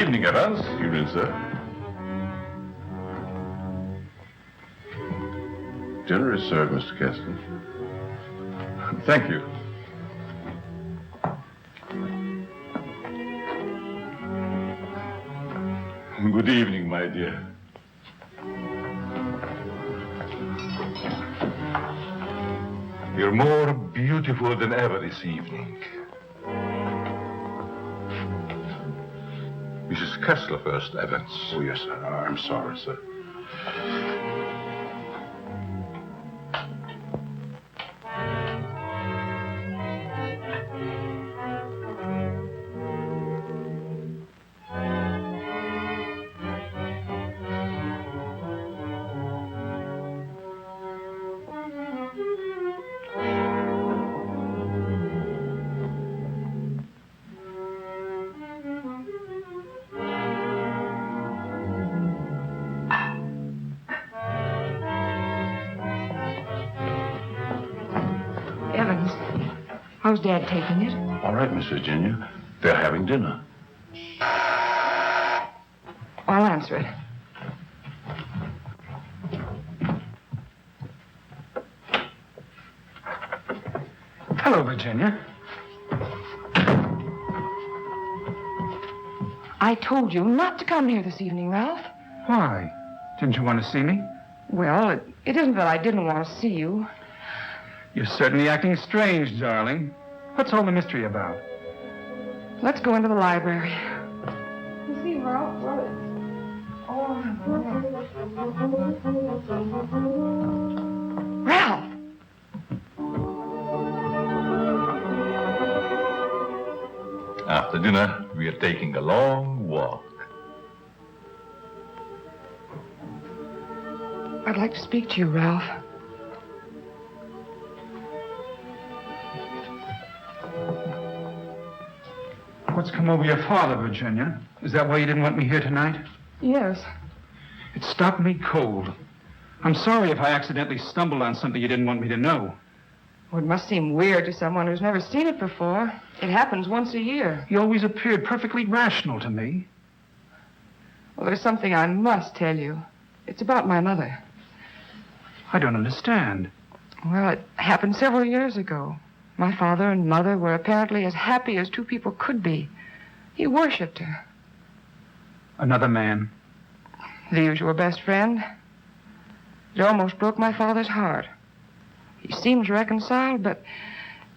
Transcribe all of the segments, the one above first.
evening, Evans. Evening, sir. Dinner is served, Mr. Katzman. Thank you. Good evening, my dear. You're more beautiful than ever this evening. Mrs. Kessler first, Evans. Oh, yes, sir. I'm sorry, sir. How's Dad taking it? All right, Miss Virginia. They're having dinner. I'll answer it. Hello, Virginia. I told you not to come here this evening, Ralph. Why? Didn't you want to see me? Well, it isn't that I didn't want to see you. You're certainly acting strange, darling. What's all the mystery about? Let's go into the library. You see, Ralph, Ralph! After dinner, we are taking a long walk. I'd like to speak to you, Ralph. What's come over your father, Virginia? Is that why you didn't want me here tonight? Yes. It stopped me cold. I'm sorry if I accidentally stumbled on something you didn't want me to know. Well, it must seem weird to someone who's never seen it before. It happens once a year. You always appeared perfectly rational to me. Well, there's something I must tell you. It's about my mother. I don't understand. Well, it happened several years ago. My father and mother were apparently as happy as two people could be. He worshipped her. Another man? The usual best friend. It almost broke my father's heart. He seems reconciled, but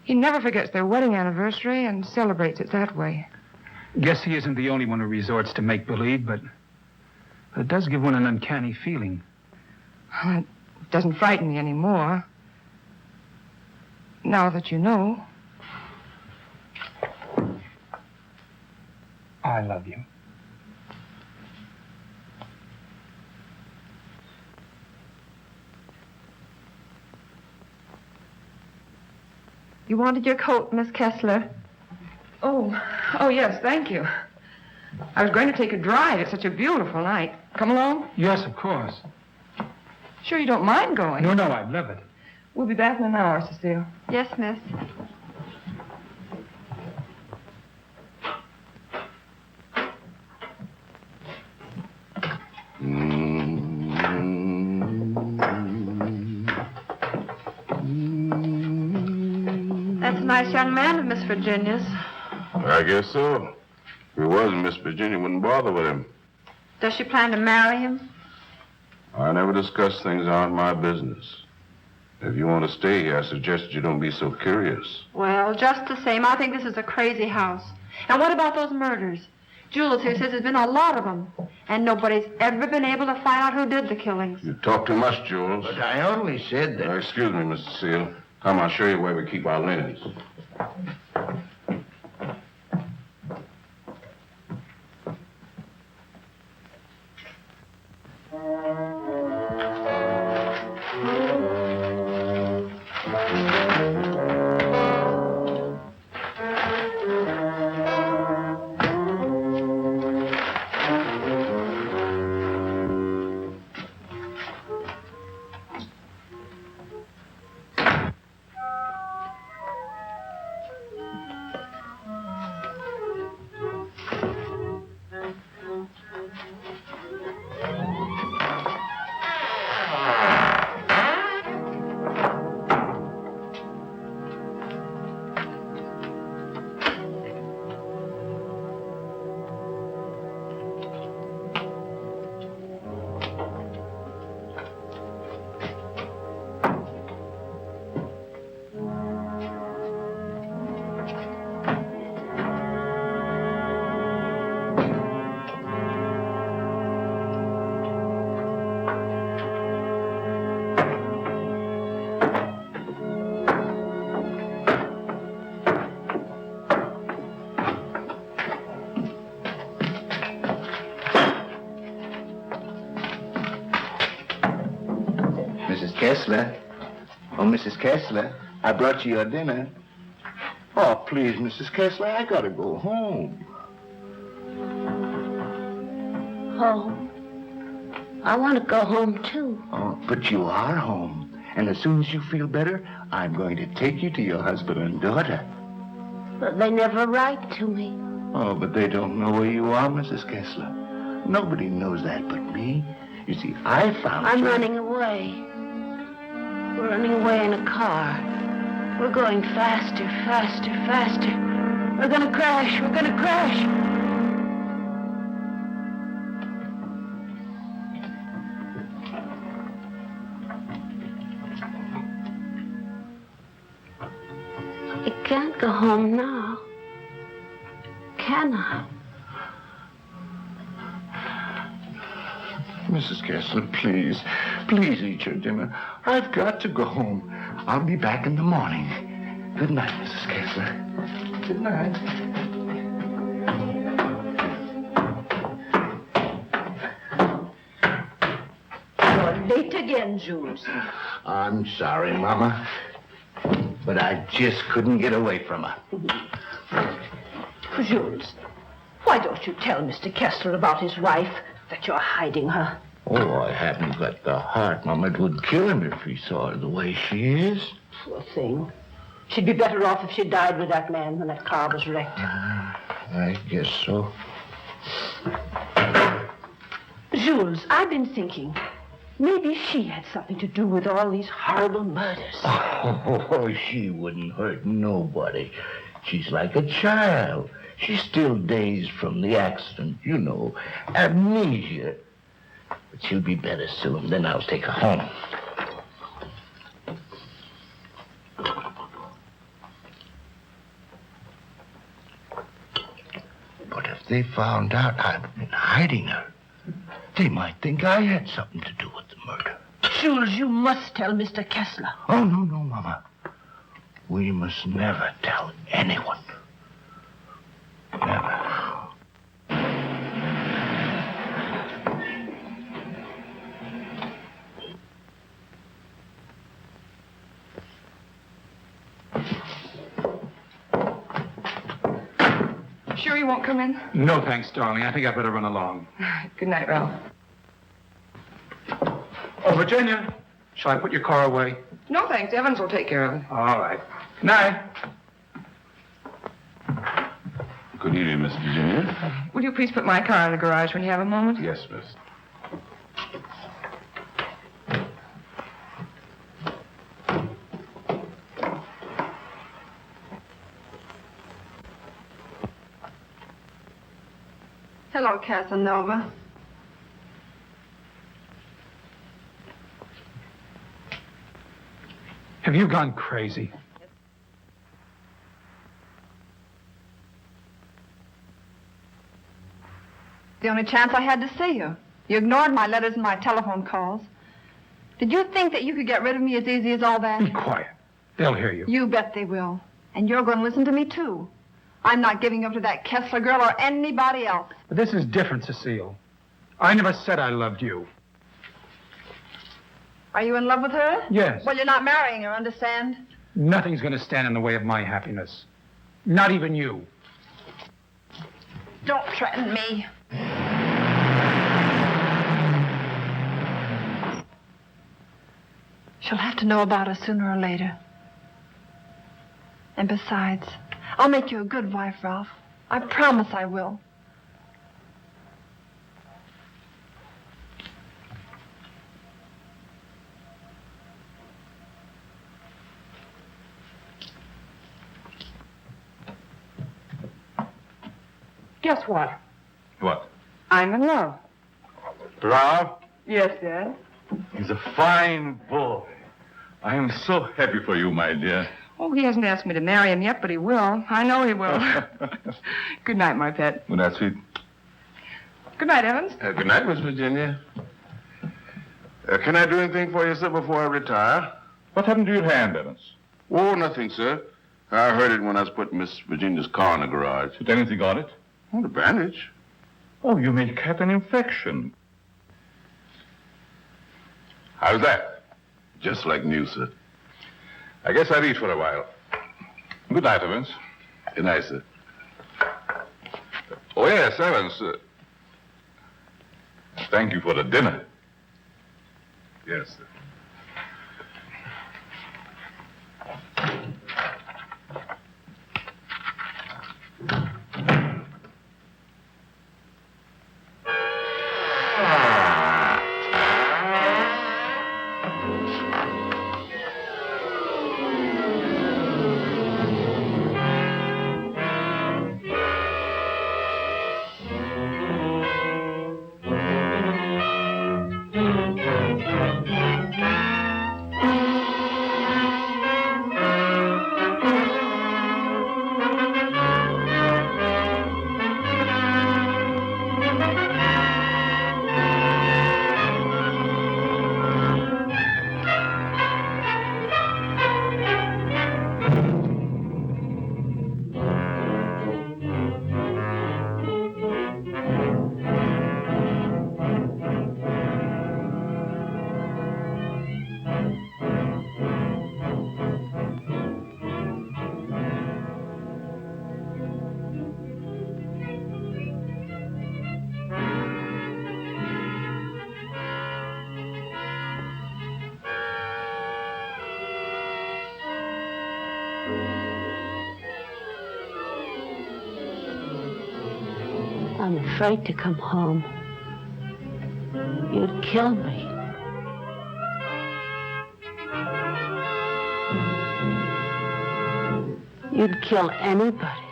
he never forgets their wedding anniversary and celebrates it that way. Guess he isn't the only one who resorts to make-believe, but it does give one an uncanny feeling. Well, it doesn't frighten me anymore. Now that you know. I love you. You wanted your coat, Miss Kessler. Oh, yes, thank you. I was going to take a drive. It's such a beautiful night. Come along? Yes, of course. Sure you don't mind going? No, I'd love it. We'll be back in an hour, Cecile. Yes, miss. That's a nice young man of Miss Virginia's. I guess so. If it wasn't, Miss Virginia wouldn't bother with him. Does she plan to marry him? I never discuss things that aren't my business. If you want to stay here, I suggest you don't be so curious. Well, just the same, I think this is a crazy house. And what about those murders? Jules here says there's been a lot of them, and nobody's ever been able to find out who did the killings. You talk too much, Jules. But I only said that... Excuse me, Mr. Seal. Come, I'll show you where we keep our linens. Kessler. Oh, Mrs. Kessler, I brought you your dinner. Oh, please, Mrs. Kessler, I gotta go home. Home? I want to go home, too. Oh, but you are home. And as soon as you feel better, I'm going to take you to your husband and daughter. But they never write to me. Oh, but they don't know where you are, Mrs. Kessler. Nobody knows that but me. You see, I found I'm you. running away. We're running away in a car. We're going faster, faster, faster. We're gonna crash. We're gonna crash. I can't go home now. Can I? Mrs. Kessler, please. Please eat your dinner. I've got to go home. I'll be back in the morning. Good night, Mrs. Kessler. Good night. You're late again, Jules. I'm sorry, Mama. But I just couldn't get away from her. Jules, why don't you tell Mr. Kessler about his wife, that you're hiding her? Oh, I haven't got the heart, Mama. It would kill him if he saw her the way she is. Poor thing. She'd be better off if she died with that man when that car was wrecked. I guess so. Jules, I've been thinking, maybe she had something to do with all these horrible murders. Oh, she wouldn't hurt nobody. She's like a child. She's still dazed from the accident, you know, amnesia. But she'll be better soon, then I'll take her home. But if they found out I've been hiding her, they might think I had something to do with the murder. Jules, you must tell Mr. Kessler. Oh, no, Mama. We must never tell anyone. Never. Sure you won't come in? No, thanks, darling. I think I better run along. Good night, Ralph. Oh, Virginia, shall I put your car away? No, thanks. Evans will take care of it. All right. Night. Good evening, Miss Virginia. Will you please put my car in the garage when you have a moment? Yes, miss. Hello, Casanova. Have you gone crazy? The only chance I had to see you. You ignored my letters and my telephone calls. Did you think that you could get rid of me as easy as all that? Be quiet. They'll hear you. You bet they will. And you're going to listen to me, too. I'm not giving up to that Kessler girl or anybody else. But this is different, Cecile. I never said I loved you. Are you in love with her? Yes. Well, you're not marrying her, understand? Nothing's going to stand in the way of my happiness. Not even you. Don't threaten me. She'll have to know about us sooner or later. And besides, I'll make you a good wife, Ralph. I promise I will. Guess what? What? I'm in love. Ralph? Yes, Dad. He's a fine boy. I am so happy for you, my dear. Oh, he hasn't asked me to marry him yet, but he will. I know he will. Good night, my pet. Good night, sweet. Good night, Evans. Good night, Miss Virginia. Can I do anything for you, sir, before I retire? What happened to your hand, Evans? Oh, nothing, sir. I heard it when I was putting Miss Virginia's car in the garage. Did anything on it? Oh, the bandage. Oh, you may have an infection. How's that? Just like new, sir. I guess I'll eat for a while. Good night, Evans. Good night, sir. Oh, yes, Evans. Thank you for the dinner. Yes, sir. I'm afraid to come home. You'd kill me. You'd kill anybody.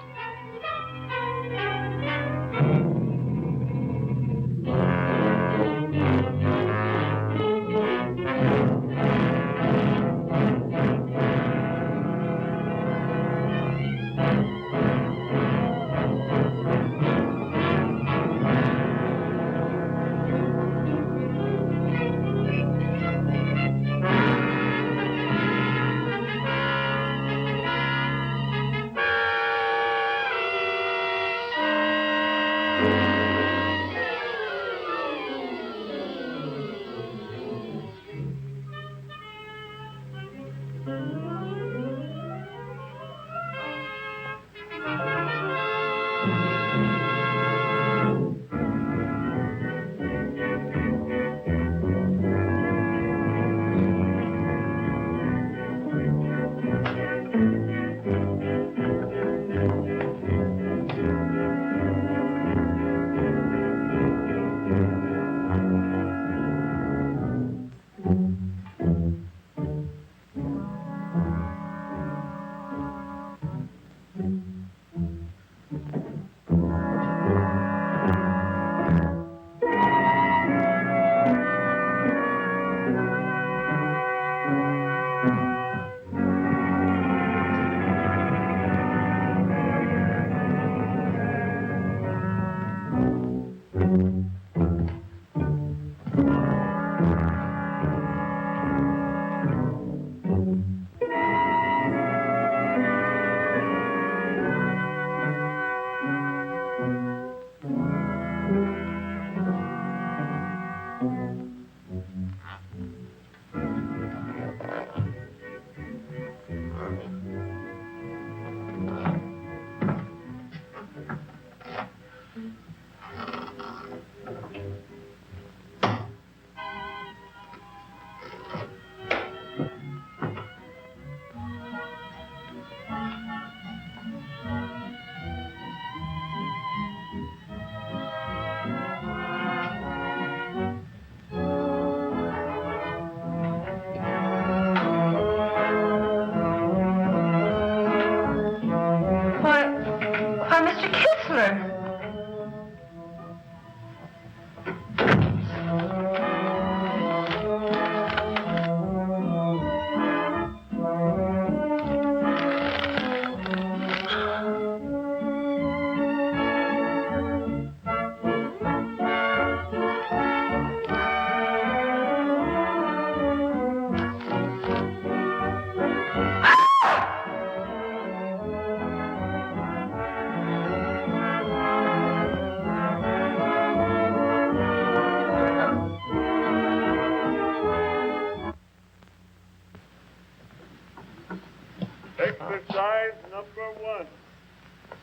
Exercise number 1.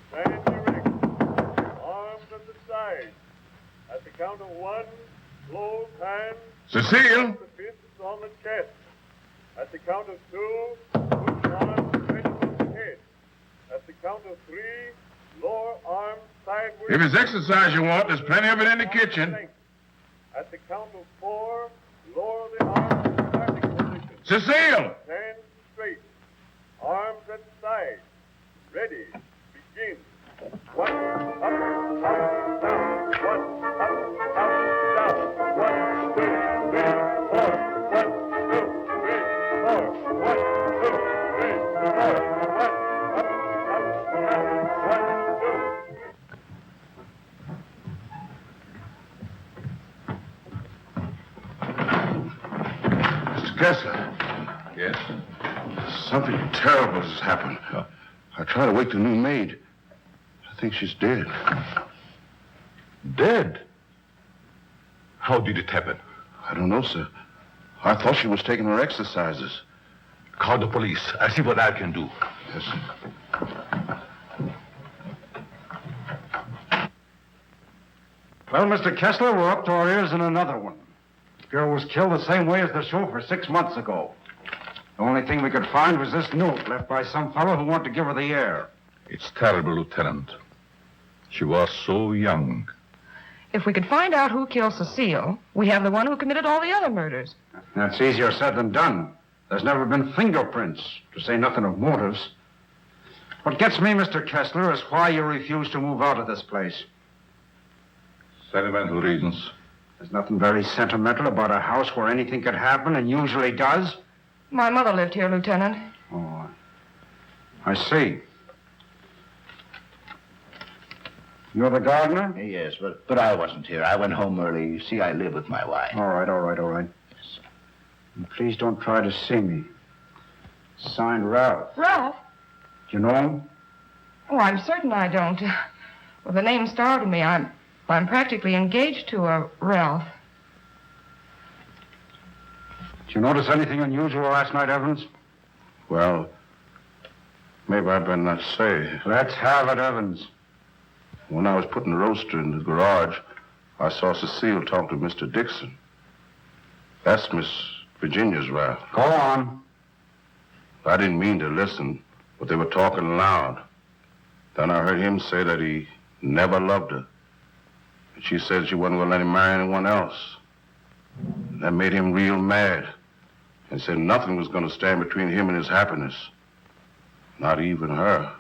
Stand erect. Arms at the side. At the count of 1, close hands. Cecile! The fists on the chest. At the count of 2, push arms straight above the head. At the count of 3, lower arms sideways. If it's exercise you want, there's plenty of it in the kitchen. At the count of 4, lower the arms to starting position. Cecile! Stand straight. Arms at side. Ready. Begin. 1, up, down. 1, up, down. 1, 2, 3, 4. 1, 2, 3, 4. 1, 2, 3, 4. 1, up, down. 1, 2. Mr. Kessler. Yes? Something terrible has happened. I tried to wake the new maid. I think she's dead. Dead? How did it happen? I don't know, sir. I thought she was taking her exercises. Call the police. I'll see what I can do. Yes, sir. Well, Mr. Kessler, we're up to our ears in another one. The girl was killed the same way as the chauffeur 6 months ago. The only thing we could find was this note left by some fellow who wanted to give her the air. It's terrible, Lieutenant. She was so young. If we could find out who killed Cecile, we have the one who committed all the other murders. That's easier said than done. There's never been fingerprints, to say nothing of motives. What gets me, Mr. Kessler, is why you refuse to move out of this place. Sentimental reasons. There's nothing very sentimental about a house where anything could happen and usually does. My mother lived here, Lieutenant. Oh, I see. You're the gardener? Yes, but I wasn't here. I went home early. You see, I live with my wife. All right. Yes, sir. And please don't try to see me. Signed, Ralph. Ralph? Do you know him? Oh, I'm certain I don't. Well, the name startled me. I'm practically engaged to a Ralph. Did you notice anything unusual last night, Evans? Well, maybe I better not say. Let's have it, Evans. When I was putting the roaster in the garage, I saw Cecile talk to Mr. Dixon. That's Miss Virginia's Ralph. Go on. I didn't mean to listen, but they were talking loud. Then I heard him say that he never loved her. And she said she wasn't going to let him marry anyone else. That made him real mad and said nothing was going to stand between him and his happiness. Not even her.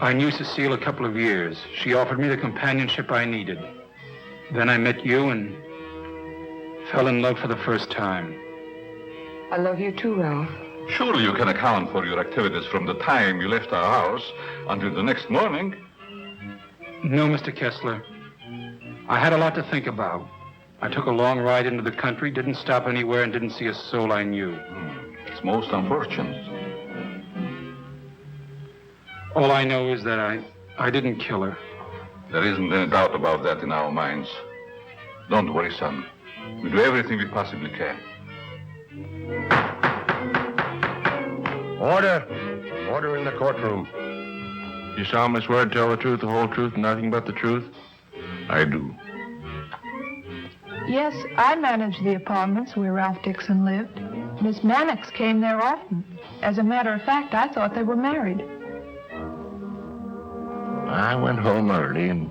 I knew Cecile a couple of years. She offered me the companionship I needed. Then I met you and fell in love for the first time. I love you too, Ralph. Surely you can account for your activities from the time you left our house until the next morning. No, Mr. Kessler. I had a lot to think about. I took a long ride into the country, didn't stop anywhere, and didn't see a soul I knew. It's most unfortunate. All I know is that I didn't kill her. There isn't any doubt about that in our minds. Don't worry, son. We'll do everything we possibly can. Order. Order in the courtroom. You solemnly swear to tell the truth, the whole truth, and nothing but the truth? I do. Yes, I managed the apartments where Ralph Dixon lived. Miss Mannix came there often. As a matter of fact, I thought they were married. I went home early and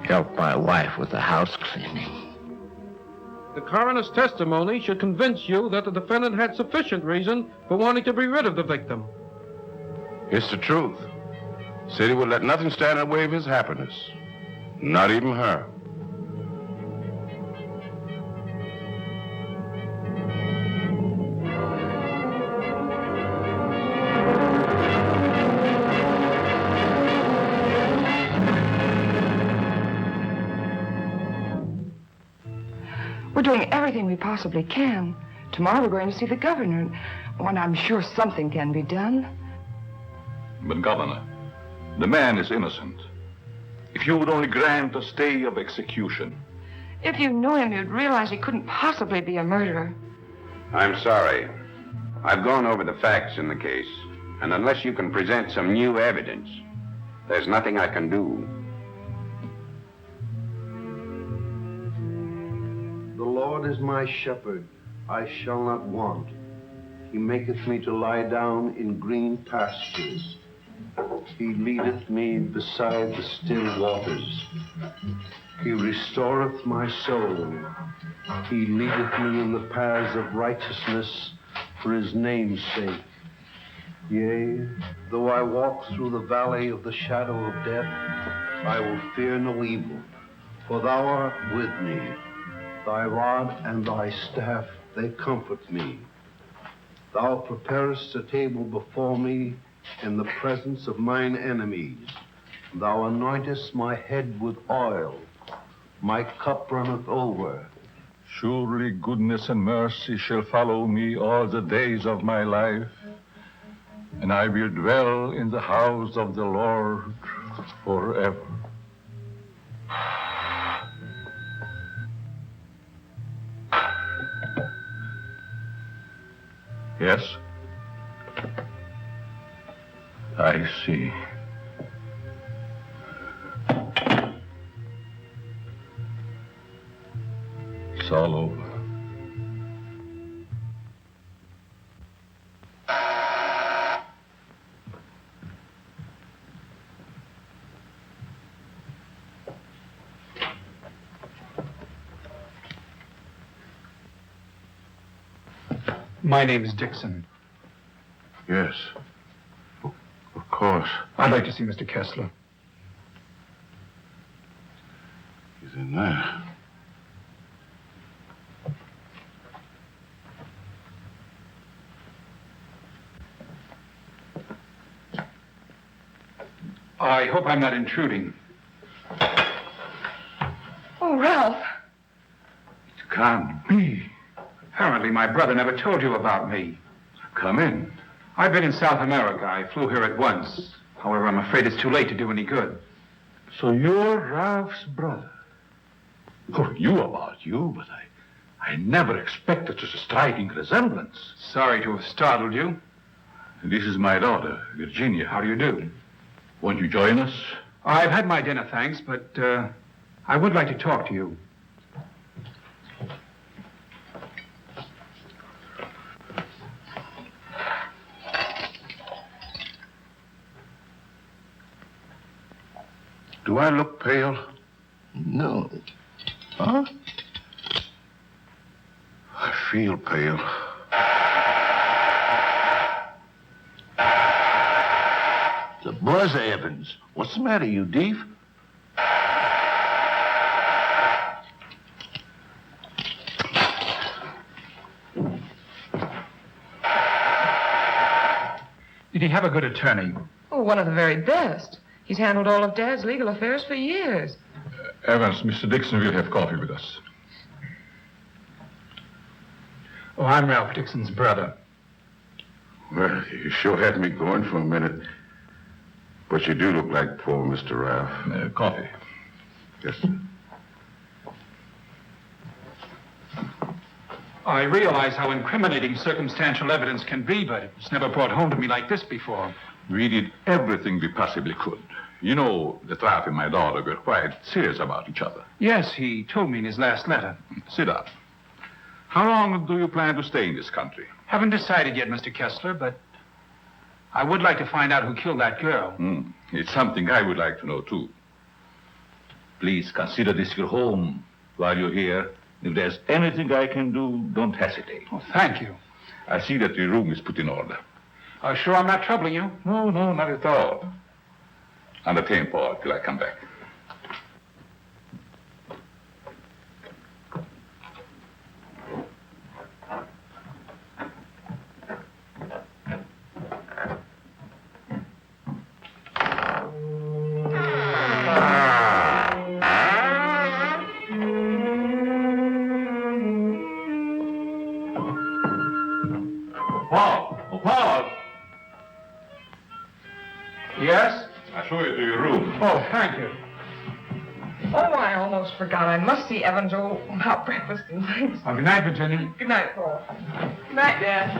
helped my wife with the house cleaning. The coroner's testimony should convince you that the defendant had sufficient reason for wanting to be rid of the victim. It's the truth. Said he would let nothing stand in the way of his happiness. Not even her. We're doing everything we possibly can Tomorrow we're going to see the governor, and I'm sure something can be done. But, Governor, the man is innocent. If you would only grant a stay of execution. If you knew him, you'd realize he couldn't possibly be a murderer. I'm sorry. I've gone over the facts in the case, and unless you can present some new evidence, there's nothing I can do. The Lord is my shepherd, I shall not want. He maketh me to lie down in green pastures. He leadeth me beside the still waters. He restoreth my soul. He leadeth me in the paths of righteousness for his name's sake. Yea, though I walk through the valley of the shadow of death, I will fear no evil, for thou art with me. Thy rod and thy staff, they comfort me. Thou preparest a table before me in the presence of mine enemies. Thou anointest my head with oil. My cup runneth over. Surely goodness and mercy shall follow me all the days of my life, and I will dwell in the house of the Lord forever. Yes? I see. It's all over. My name is Dixon. Yes. Of course. I'd like to see Mr. Kessler. He's in there. I hope I'm not intruding. Oh, Ralph. It can't be. Apparently, my brother never told you about me. Come in. I've been in South America. I flew here at once. However, I'm afraid it's too late to do any good. So you're Ralph's brother. Who knew about you, but I never expected such a striking resemblance. Sorry to have startled you. This is my daughter, Virginia. How do you do? Won't you join us? I've had my dinner, thanks, but I would like to talk to you. Do I look pale? No. Huh? I feel pale. The buzz, Evans. What's the matter, you deef? Did he have a good attorney? Oh, one of the very best. He's handled all of Dad's legal affairs for years. Evans, Mr. Dixon will have coffee with us. Oh, I'm Ralph Dixon's brother. Well, you sure had me going for a minute. But you do look like poor Mr. Ralph. Coffee. Yes, sir. I realize how incriminating circumstantial evidence can be, but it was never brought home to me like this before. We did everything we possibly could. You know, that Ralph and my daughter were quite serious about each other. Yes, he told me in his last letter. Sit down. How long do you plan to stay in this country? Haven't decided yet, Mr. Kessler, but I would like to find out who killed that girl. It's something I would like to know, too. Please consider this your home while you're here. If there's anything I can do, don't hesitate. Oh, thank you. I see that your room is put in order. Sure I'm not troubling you? No, not at all. Entertain Paul till I come back. Paul! Oh, Paul! Yes? I'll show you to your room. Oh, thank you. Oh, I almost forgot. I must see Evans about breakfast and things. Oh, good night, Virginia. Good night, Paul. Good night, Dad.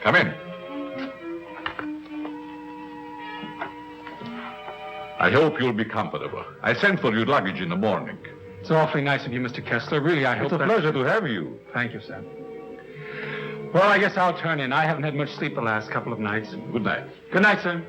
Come in. I hope you'll be comfortable. I sent for your luggage in the morning. It's awfully nice of you, Mr. Kessler. Really, I hope It's a pleasure to have you. Thank you, Sam. Well, I guess I'll turn in. I haven't had much sleep the last couple of nights. Good night. Good night, sir.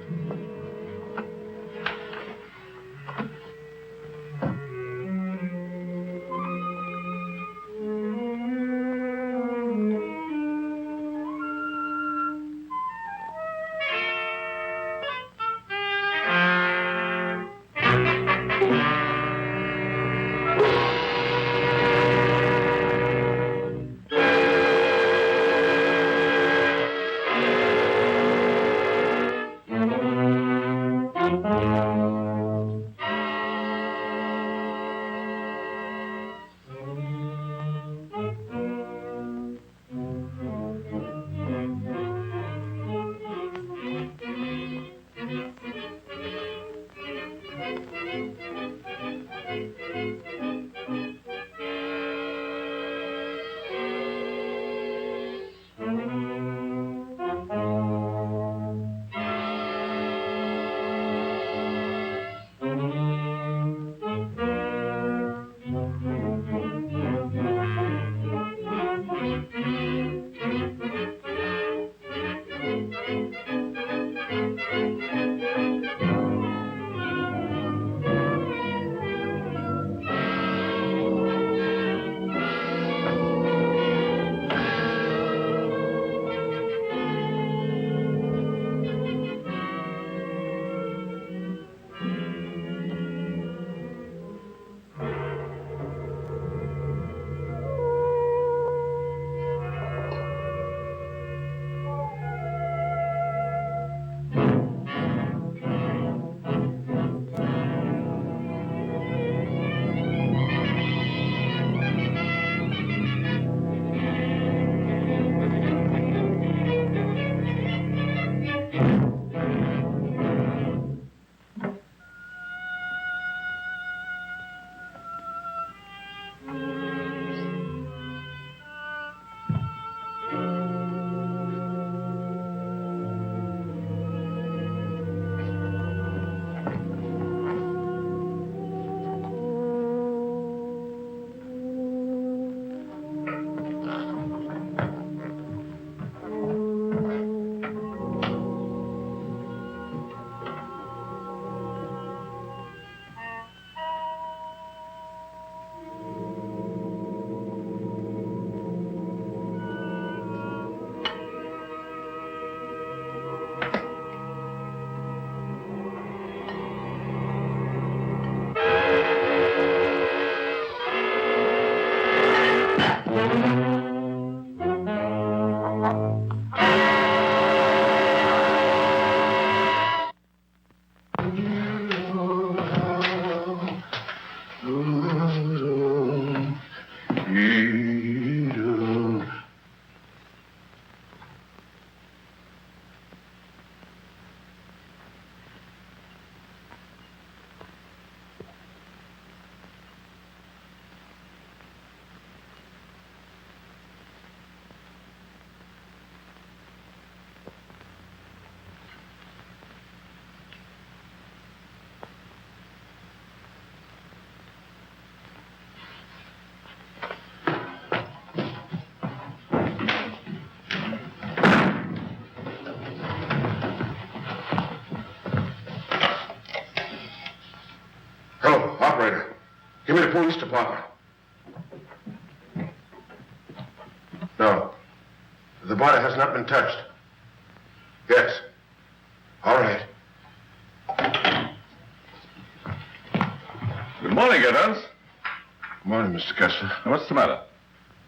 Hello, operator. Give me the police department. No. The body has not been touched. Yes. All right. Good morning, Evans. Good morning, Mr. Kessler. What's the matter?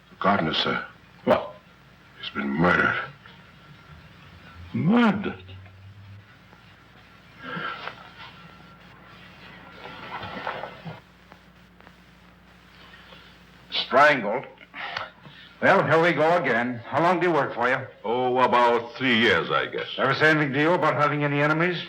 The gardener, sir. What? He's been murdered. Murdered? Strangled. Well, here we go again. How long do you work for you? Oh, about 3 years, I guess. Ever say anything to you about having any enemies?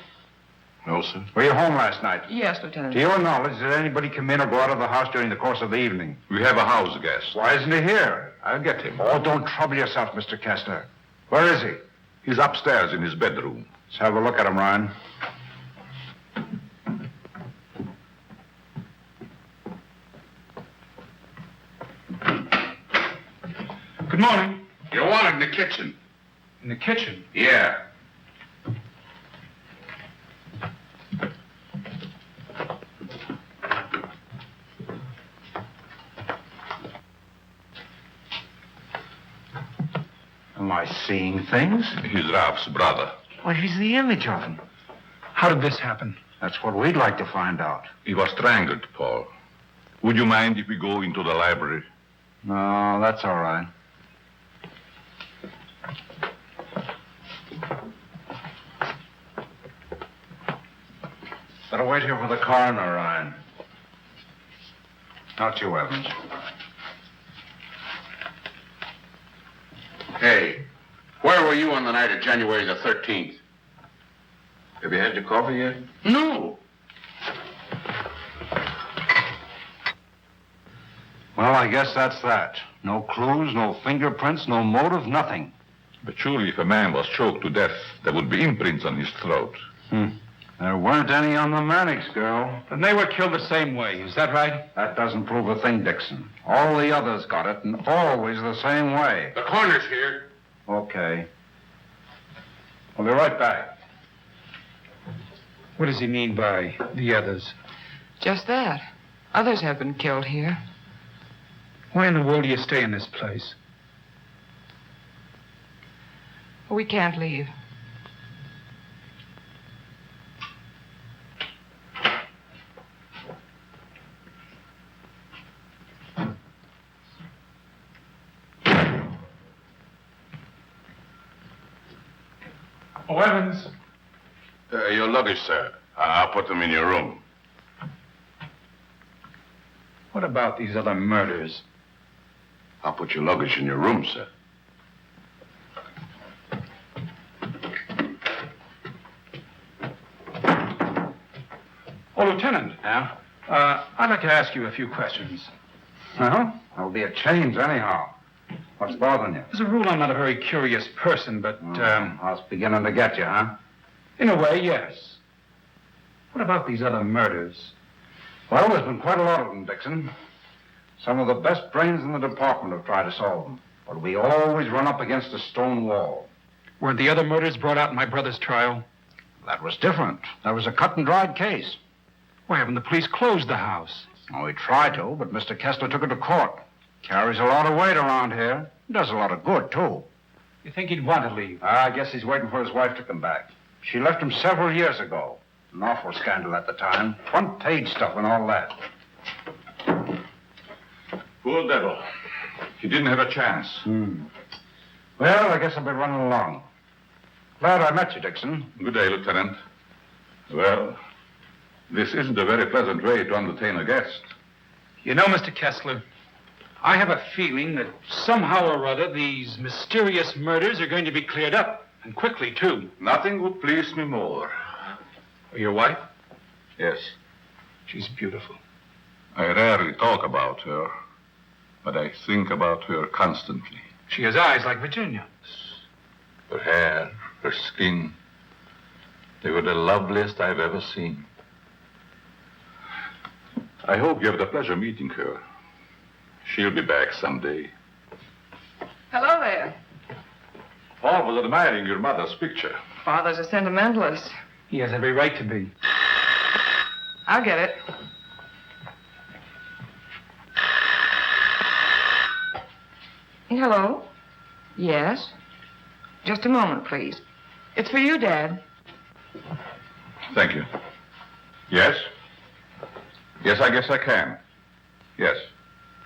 No, sir. Were you home last night? Yes, Lieutenant. To your knowledge, did anybody come in or go out of the house during the course of the evening? We have a house guest. Why isn't he here? I'll get him. Oh, don't trouble yourself, Mr. Kessler. Where is he? He's upstairs in his bedroom. Let's have a look at him, Ryan. Good morning. You're wanted in the kitchen. In the kitchen? Yeah. Am I seeing things? He's Ralph's brother. Why, he's the image of him. How did this happen? That's what we'd like to find out. He was strangled, Paul. Would you mind if we go into the library? No, that's all right. Better wait here for the coroner, Ryan. Not you, Evans. Hey, where were you on the night of January the 13th? Have you had your coffee yet? No. Well, I guess that's that. No clues, no fingerprints, no motive, nothing. But surely if a man was choked to death, there would be imprints on his throat. There weren't any on the Mannix girl. Then they were killed the same way. Is that right? That doesn't prove a thing, Dixon. All the others got it, and always the same way. The coroner's here. Okay. We'll be right back. What does he mean by the others? Just that. Others have been killed here. Why in the world do you stay in this place? We can't leave. Oh, Evans. Your luggage, sir. I'll put them in your room. What about these other murders? I'll put your luggage in your room, sir. Oh, Lieutenant. Yeah? I'd like to ask you a few questions. Well, that'll be a change anyhow. What's bothering you? As a rule, I'm not a very curious person, but, I was beginning to get you, huh? in a way, yes. What about these other murders? Well, there's been quite a lot of them, Dixon. Some of the best brains in the department have tried to solve them. But we always run up against a stone wall. Weren't the other murders brought out in my brother's trial? That was different. That was a cut-and-dried case. Why haven't the police closed the house? Oh, we tried to, but Mr. Kessler took it to court. Carries a lot of weight around here. Does a lot of good, too. You think he'd want to leave? I guess he's waiting for his wife to come back. She left him several years ago. An awful scandal at the time. Front-page stuff and all that. Poor devil. He didn't have a chance. Well, I guess I'll be running along. Glad I met you, Dixon. Good day, Lieutenant. Well, this isn't a very pleasant way to entertain a guest. You know, Mr. Kessler, I have a feeling that somehow or other these mysterious murders are going to be cleared up, and quickly, too. Nothing would please me more. Your wife? Yes. She's beautiful. I rarely talk about her, but I think about her constantly. She has eyes like Virginia. Her hair, her skin, they were the loveliest I've ever seen. I hope you have the pleasure meeting her. She'll be back someday. Hello there. Paul was admiring your mother's picture. Father's a sentimentalist. He has every right to be. I'll get it. Hello? Yes? Just a moment, please. It's for you, Dad. Thank you. Yes? Yes, I guess I can. Yes.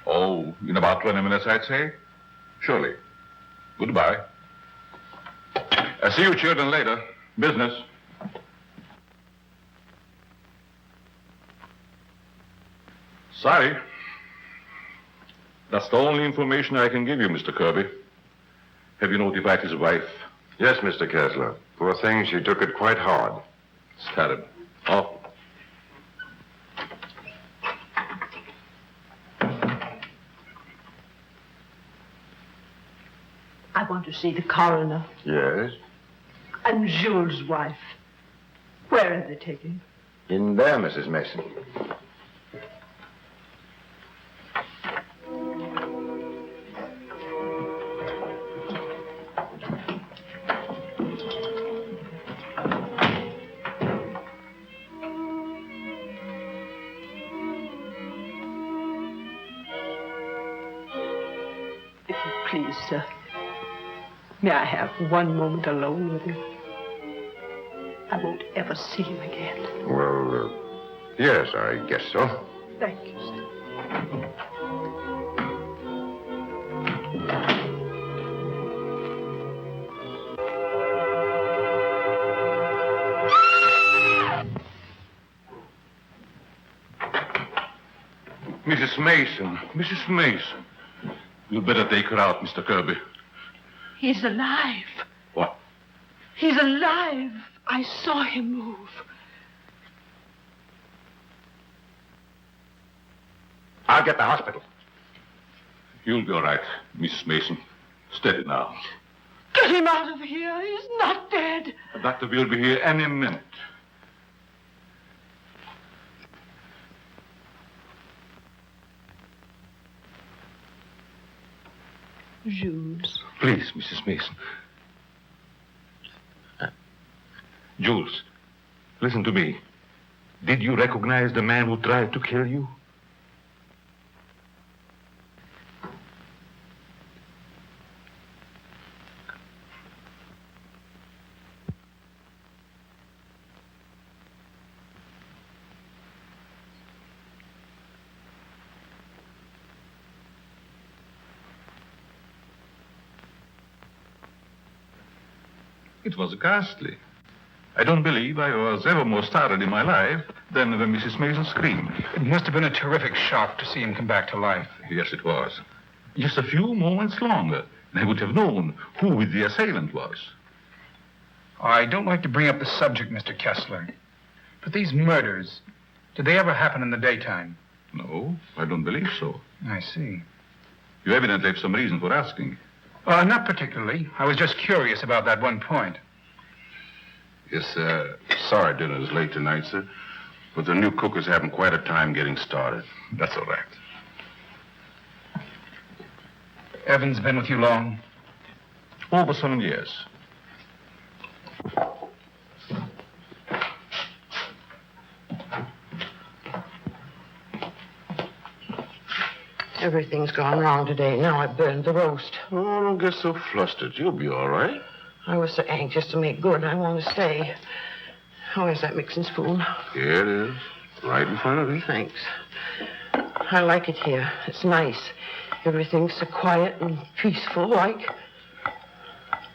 Oh, in about 20 minutes, I'd say. Surely. Goodbye. I'll see you children later. Business. Sorry. That's the only information I can give you, Mr. Kirby. Have you notified his wife? Yes, Mr. Kessler. Poor thing, she took it quite hard. It's terrible. Oh. I want to see the coroner Yes? and Jules' wife. Where are they taken? In there, Mrs. Mason. If you please, sir. May I have one moment alone with him? I won't ever see him again. Well, yes, I guess so. Thank you, sir. Mrs. Mason. Mrs. Mason. You'd better take her out, Mr. Kirby. He's alive. What? He's alive. I saw him move. I'll get the hospital. You'll be all right, Mrs. Mason. Steady now. Get him out of here. He's not dead. The doctor will be here any minute. Jules. Please, Mrs. Mason. Jules, listen to me. Did you recognize the man who tried to kill you? It was ghastly. I don't believe I was ever more startled in my life than when Mrs. Mason screamed. It must have been a terrific shock to see him come back to life. Yes, it was. Just a few moments longer, and I would have known who the assailant was. I don't like to bring up the subject, Mr. Kessler, but these murders, did they ever happen in the daytime? No, I don't believe so. I see. You evidently have some reason for asking. Not particularly. I was just curious about that one point. Yes, sorry dinner is late tonight, sir. But the new cook is having quite a time getting started. That's all right. Evan's been with you long? Over 7 years. Everything's gone wrong today. Now I burned the roast. Oh, don't get so flustered. You'll be all right. I was so anxious to make good. I want to stay. Where's that mixing spoon? Here it is. Right in front of you. Thanks. I like it here. It's nice. Everything's so quiet and peaceful, like.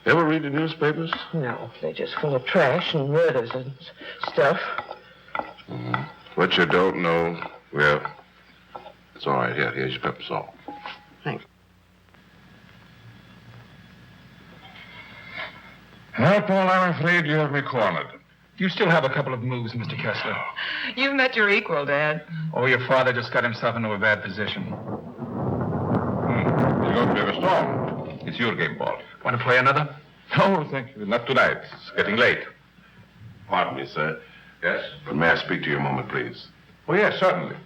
Ever read the newspapers? No, they're just full of trash and murders and stuff. What you don't know, well, it's all right. Here's your pepper salt. Thanks. Well, Paul, I'm afraid you have me cornered. You still have a couple of moves, Mr. Kessler. You've met your equal, Dad. Oh, your father just got himself into a bad position. You're going to be ever strong. It's your game, Paul. Want to play another? No, thank you. Not tonight. It's getting late. Pardon me, sir. Yes? But may I speak to you a moment, please? Oh, yes, certainly.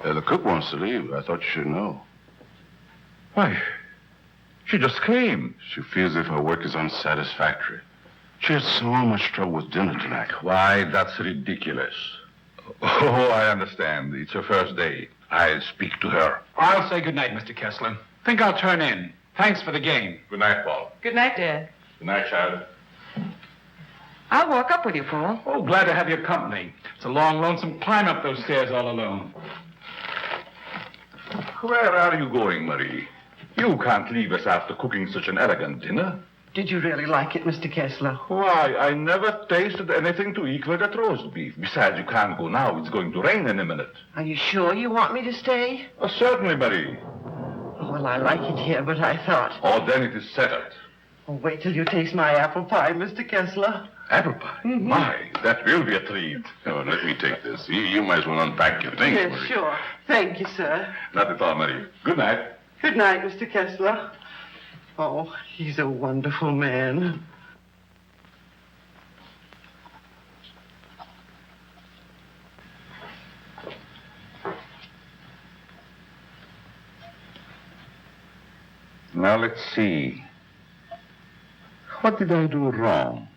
The cook wants to leave. I thought you should know. Why, she just came. She feels as if her work is unsatisfactory. She had so much trouble with dinner tonight. Why, that's ridiculous. Oh, I understand. It's her first day. I'll speak to her. I'll say good night, Mr. Kessler. Think I'll turn in. Thanks for the game. Good night, Paul. Good night, Dad. Good night, child. I'll walk up with you, Paul. Oh, glad to have your company. It's a long, lonesome climb up those stairs all alone. Where are you going, Marie? You can't leave us after cooking such an elegant dinner. Did you really like it, Mr. Kessler? Why, I never tasted anything to equal that roast beef. Besides, you can't go now. It's going to rain in a minute. Are you sure you want me to stay? Oh, certainly, Marie. Oh, well, I like it here, but I thought... Oh, then it is settled. Oh, wait till you taste my apple pie, Mr. Kessler. Apple pie? Mm-hmm. My, that will be a treat. Oh, let me take this. You might as well unpack your things. Yes, Marie. sure. Thank you, sir. Not at all, Marie. Good night. Good night, Mr. Kessler. Oh, he's a wonderful man. Now, let's see. What did I do wrong?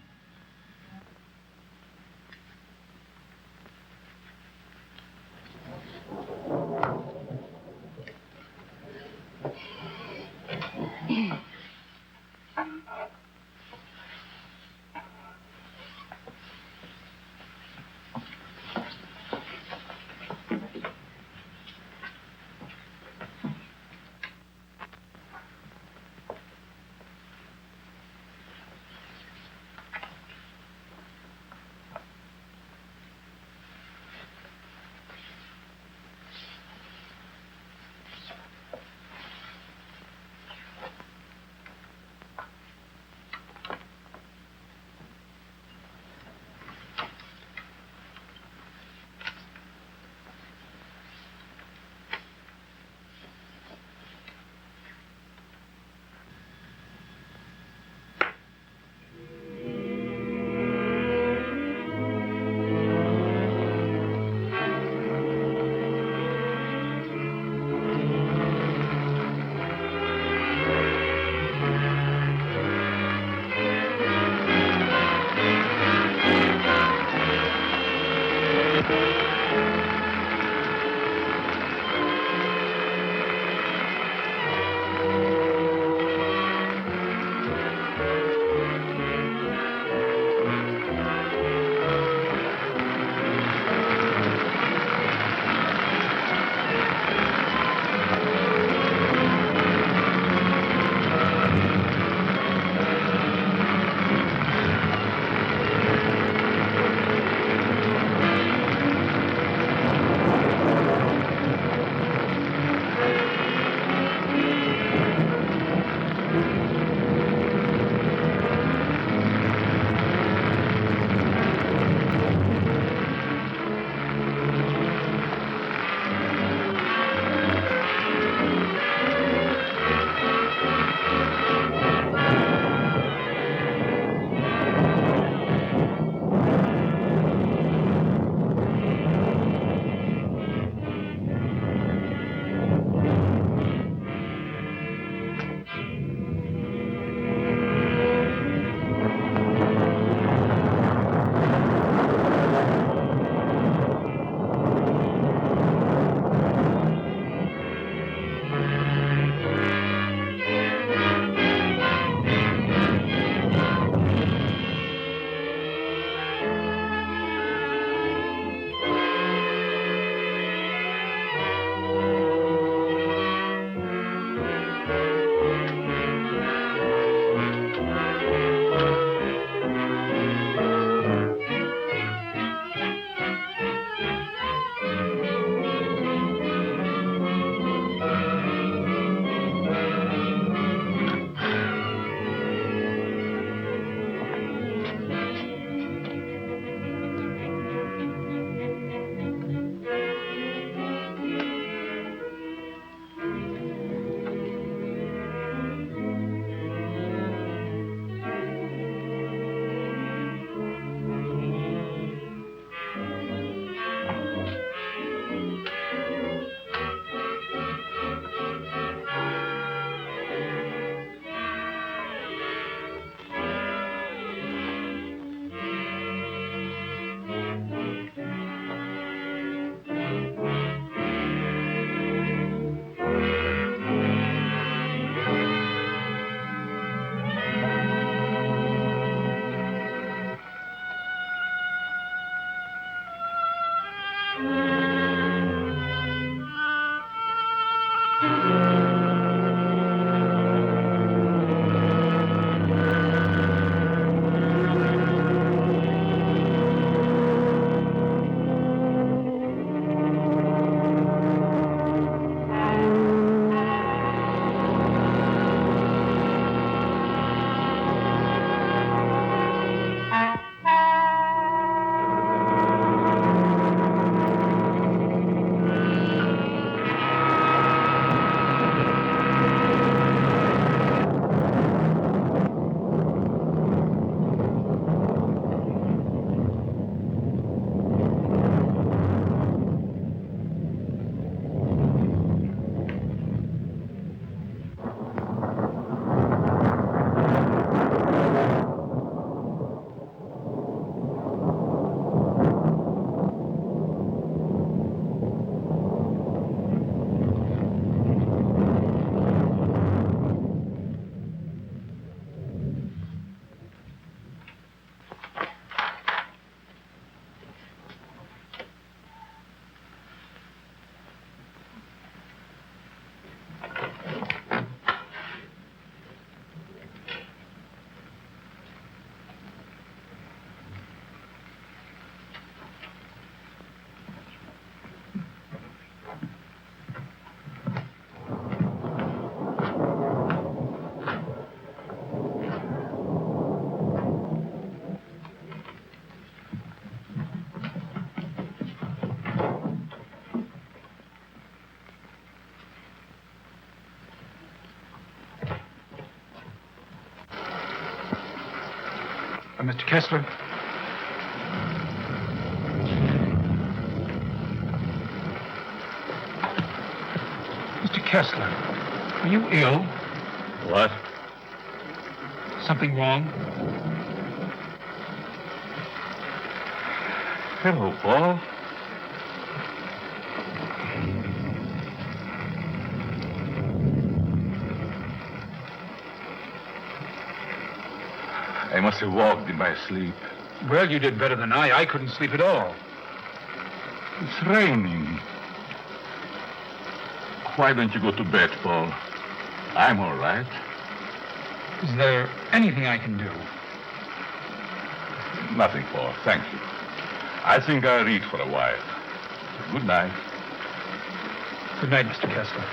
Mr. Kessler. Mr. Kessler, are you ill? What? Something wrong? Hello, Paul. I must have walked in my sleep. Well, you did better than I. I couldn't sleep at all. It's raining. Why don't you go to bed, Paul? I'm all right. Is there anything I can do? Nothing, Paul. Thank you. I think I'll read for a while. Good night. Good night, Mr. Kessler.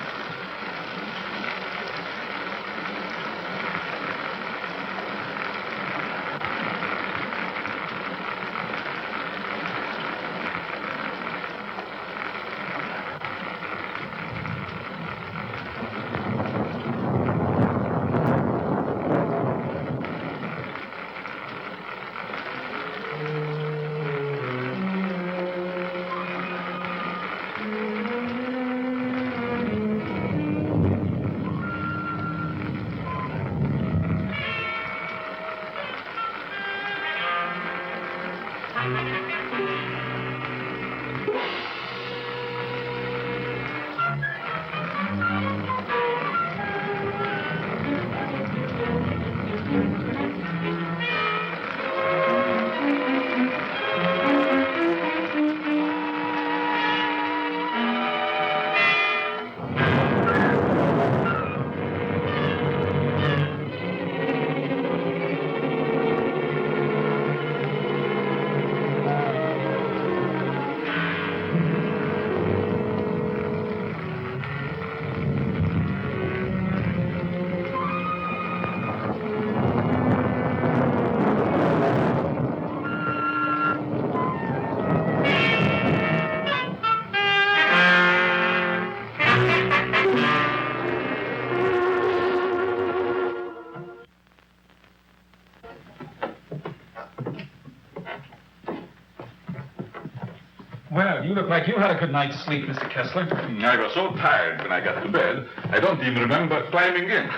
Well, you look like you had a good night's sleep, Mr. Kessler. I was so tired when I got to bed, I don't even remember climbing in.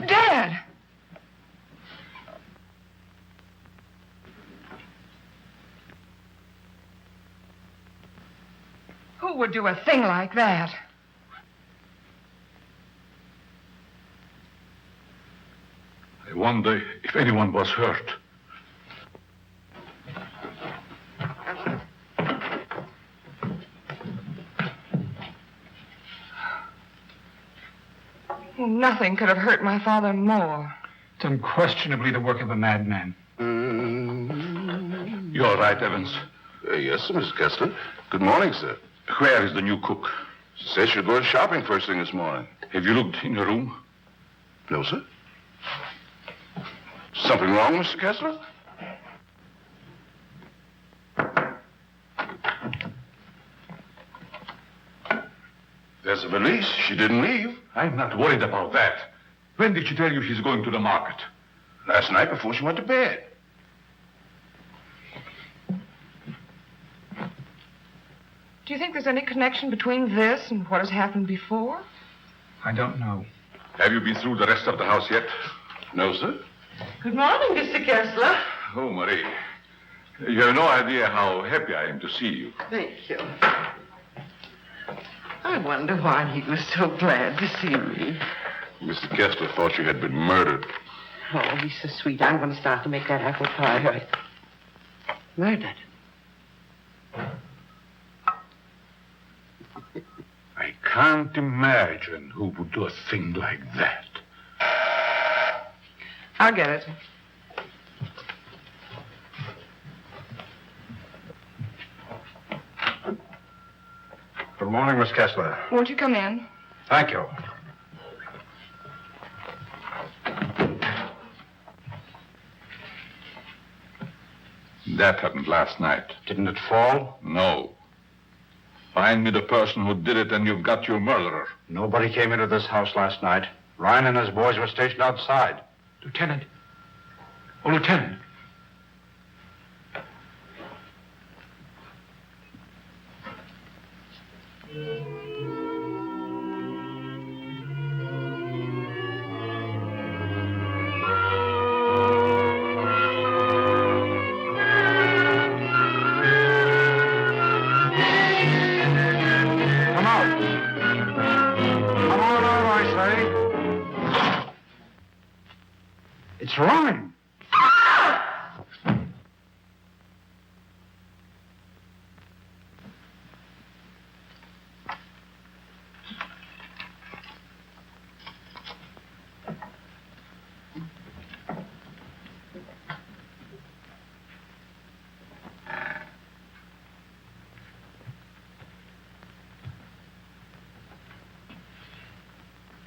Dad! Who would do a thing like that? I wonder if anyone was hurt. Nothing could have hurt my father more. It's unquestionably the work of a madman. You all right, Evans? Yes, sir, Mr. Kessler. Good morning, sir. Where is the new cook? She says she'll go shopping first thing this morning. Have you looked in your room? No, sir. Something wrong, Mr. Kessler? There's a valise. She didn't leave. I'm not worried about that. When did she tell you she's going to the market? Last night before she went to bed. Do you think there's any connection between this and what has happened before? I don't know. Have you been through the rest of the house yet? No, sir. Good morning, Mr. Kessler. Oh, Marie. You have no idea how happy I am to see you. Thank you. I wonder why he was so glad to see me. Mr. Kessler thought you had been murdered. Oh, he's so sweet. I'm going to start to make that apple pie. Right. Murdered? I can't imagine who would do a thing like that. I'll get it. Good morning, Miss Kessler. Won't you come in? Thank you. That happened last night. Didn't it fall? No. Find me the person who did it and you've got your murderer. Nobody came into this house last night. Ryan and his boys were stationed outside. Lieutenant, Oh, Lieutenant. Come out. Come on out, I say. It's rhyme.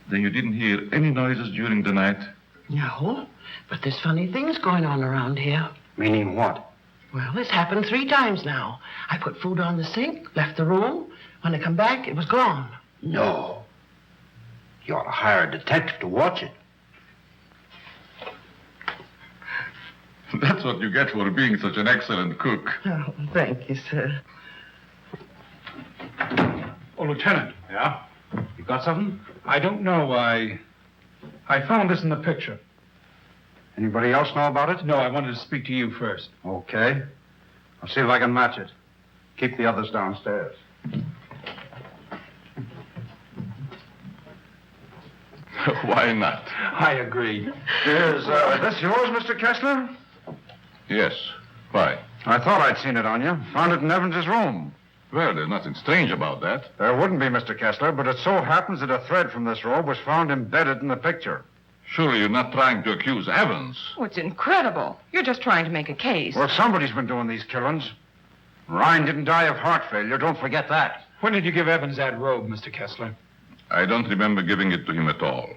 Then you didn't hear any noises during the night? No, but there's funny things going on around here. Meaning what? Well, this happened 3 times now. I put food on the sink, left the room. When I come back, it was gone. No. You ought to hire a detective to watch it. That's what you get for being such an excellent cook. Oh, thank you, sir. Oh, Lieutenant. Yeah? You got something? I don't know. I found this in the picture. Anybody else know about it? No, I wanted to speak to you first. Okay. I'll see if I can match it. Keep the others downstairs. Why not? I agree. Is this yours, Mr. Kessler? Yes. Why? I thought I'd seen it on you. Found it in Evans's room. Well, there's nothing strange about that. There wouldn't be, Mr. Kessler, but it so happens that a thread from this robe was found embedded in the picture. Surely you're not trying to accuse Evans. Oh, it's incredible. You're just trying to make a case. Well, somebody's been doing these killings. Ryan didn't die of heart failure. Don't forget that. When did you give Evans that robe, Mr. Kessler? I don't remember giving it to him at all.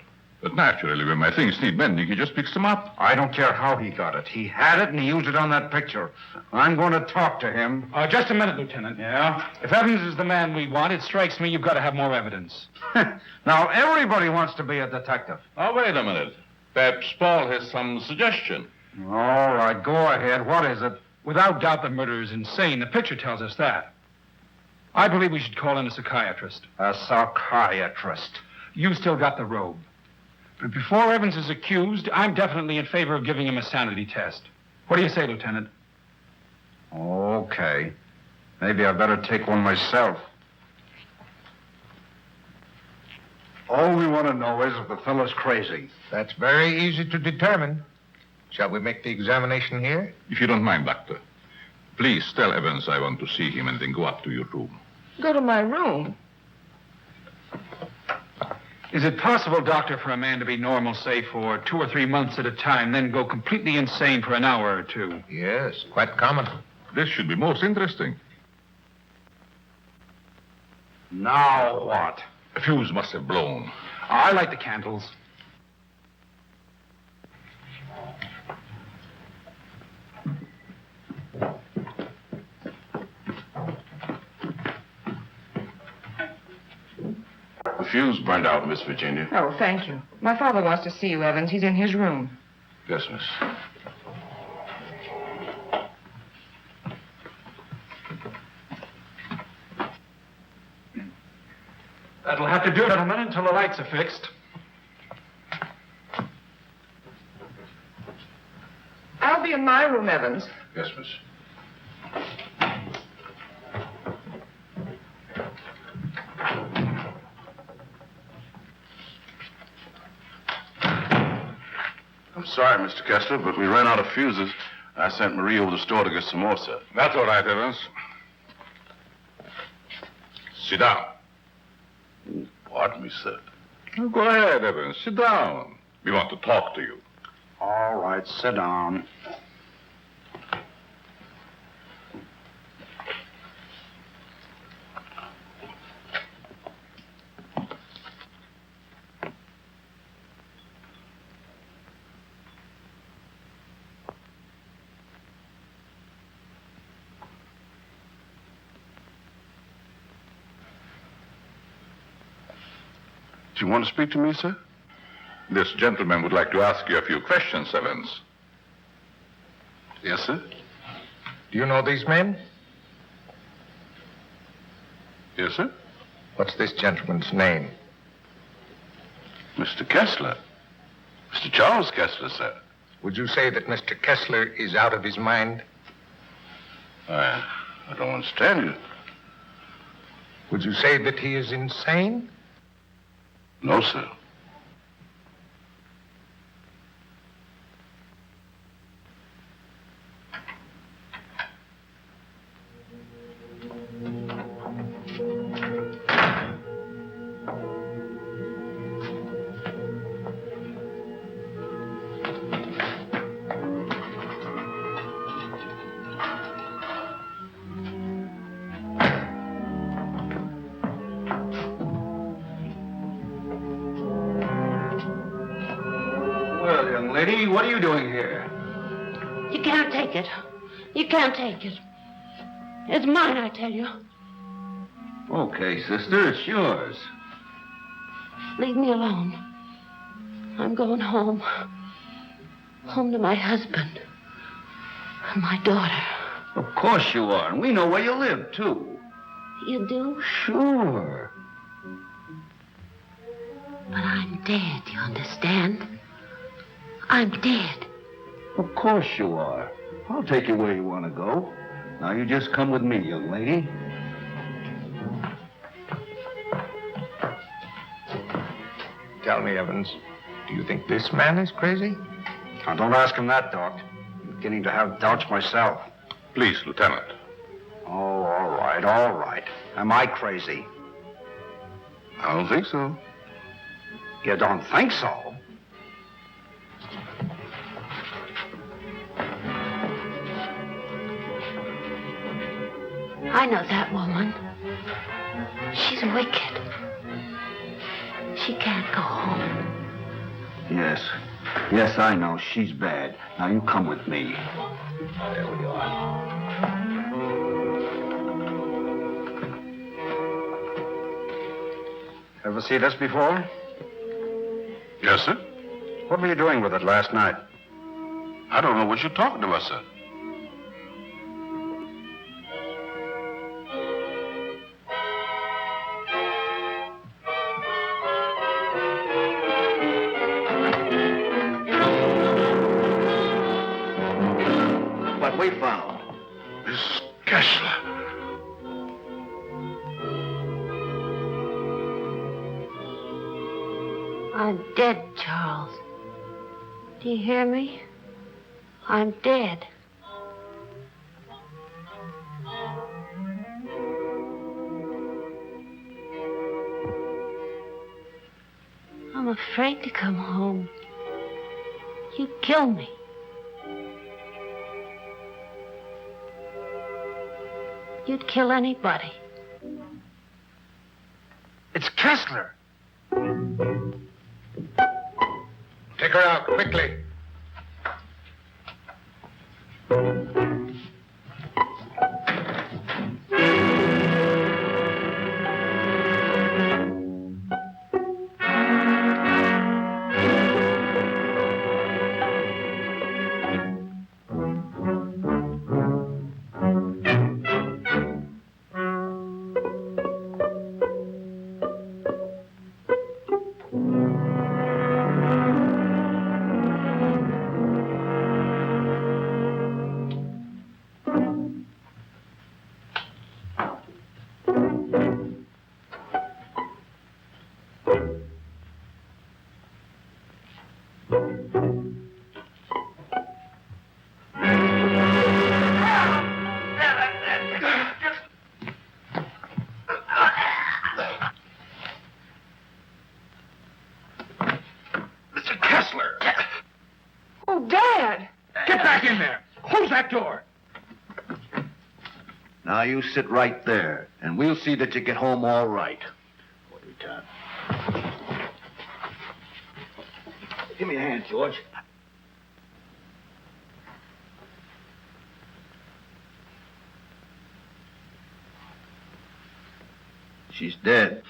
But naturally, when my things need mending, he just picks them up. I don't care how he got it. He had it, and he used it on that picture. I'm going to talk to him. Just a minute, Lieutenant. Yeah? If Evans is the man we want, it strikes me you've got to have more evidence. Now, everybody wants to be a detective. Oh, wait a minute. Perhaps Paul has some suggestion. All right, go ahead. What is it? Without doubt, the murderer is insane. The picture tells us that. I believe we should call in a psychiatrist. A psychiatrist. You still got the robe. But before Evans is accused, I'm definitely in favor of giving him a sanity test. What do you say, Lieutenant? Okay. Maybe I better take one myself. All we want to know is if the fellow's crazy. That's very easy to determine. Shall we make the examination here? If you don't mind, Doctor. Please tell Evans I want to see him and then go up to your room. Go to my room. Is it possible, Doctor, for a man to be normal, say, for 2 or 3 months at a time, then go completely insane for an hour or 2? Yes, quite common. This should be most interesting. Now what? A fuse must have blown. I light the candles. The fuse burned out, Miss Virginia. Oh, thank you. My father wants to see you, Evans. He's in his room. Yes, miss. That'll have to do, gentlemen, until the lights are fixed. I'll be in my room, Evans. Yes, miss. I'm sorry, Mr. Kessler, but we ran out of fuses. I sent Marie over to the store to get some more, sir. That's all right, Evans. Sit down. Pardon me, sir. Go ahead, Evans. Sit down. We want to talk to you. All right, sit down. Do you want to speak to me, sir? This gentleman would like to ask you a few questions, Evans. Yes, sir? Do you know these men? Yes, sir? What's this gentleman's name? Mr. Kessler. Mr. Charles Kessler, sir. Would you say that Mr. Kessler is out of his mind? I don't understand you. Would you say that he is insane? No, sir. Well, young lady, what are you doing here? You can't take it. You can't take it. It's mine, I tell you. Okay, sister, it's yours. Leave me alone. I'm going home. Home to my husband. And my daughter. Of course you are, and we know where you live, too. You do? Sure. But I'm dead, you understand? I'm dead. Of course you are. I'll take you where you want to go. Now you just come with me, young lady. Tell me, Evans, do you think this man is crazy? Now, don't ask him that, Doc. I'm beginning to have doubts myself. Please, Lieutenant. Oh, all right, all right. Am I crazy? I don't think so. You don't think so? I know that woman. She's wicked. She can't go home. Yes. Yes, I know. She's bad. Now you come with me. There we are. Ever see this before? Yes, sir? What were you doing with it last night? I don't know what you're talking about, sir. What we found. Miss Kessler. I'm dead, Charles. Do you hear me? I'm dead. I'm afraid to come home. You'd kill me. You'd kill anybody. It's Kessler. Take her out, quickly. Now you sit right there, and we'll see that you get home all right. What we done? Give me a hand, George. She's dead.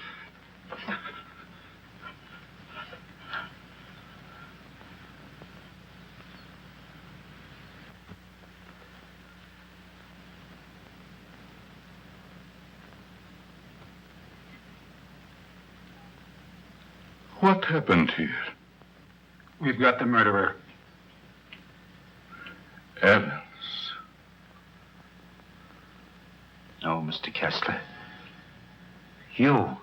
What happened here? We've got the murderer. Evans. No, Mr. Kessler. You.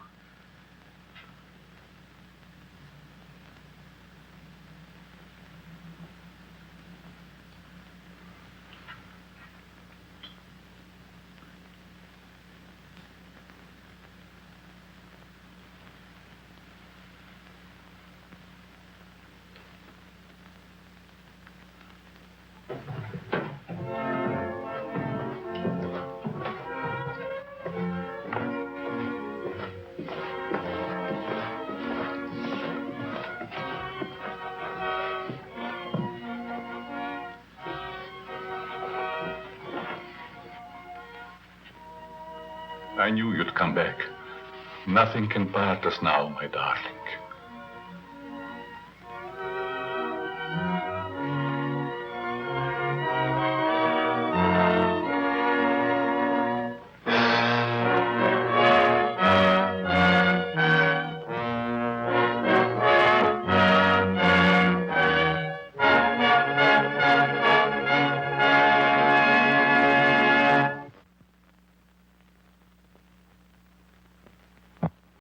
I knew you'd come back. Nothing can part us now, my darling.